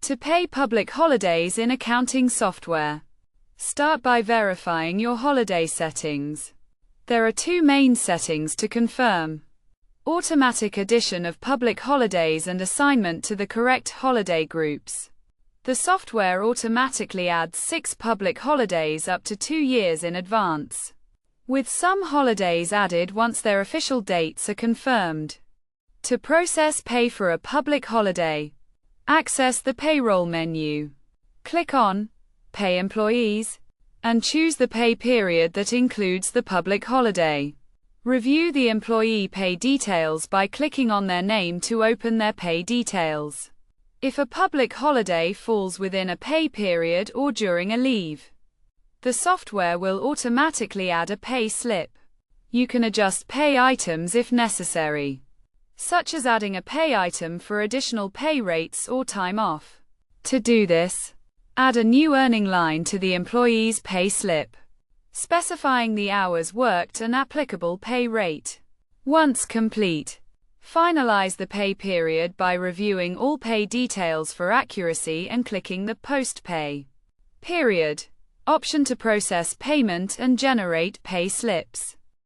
To pay public holidays in accounting software. Start by verifying your holiday settings. There are two main settings to confirm: automatic addition of public holidays and assignment to the correct holiday groups. The software automatically adds 6 public holidays up to 2 years in advance, with some holidays added once their official dates are confirmed. To process pay for a public holiday, access the payroll menu. Click on Pay Employees and choose the pay period that includes the public holiday. Review the employee pay details by clicking on their name to open their pay details. If a public holiday falls within a pay period or during a leave, the software will automatically add a pay slip. You can adjust pay items if necessary, such as adding a pay item for additional pay rates or time off. To do this, add a new earning line to the employee's pay slip, specifying the hours worked and applicable pay rate. Once complete, finalize the pay period by reviewing all pay details for accuracy and clicking the Post Pay Period option to process payment and generate pay slips.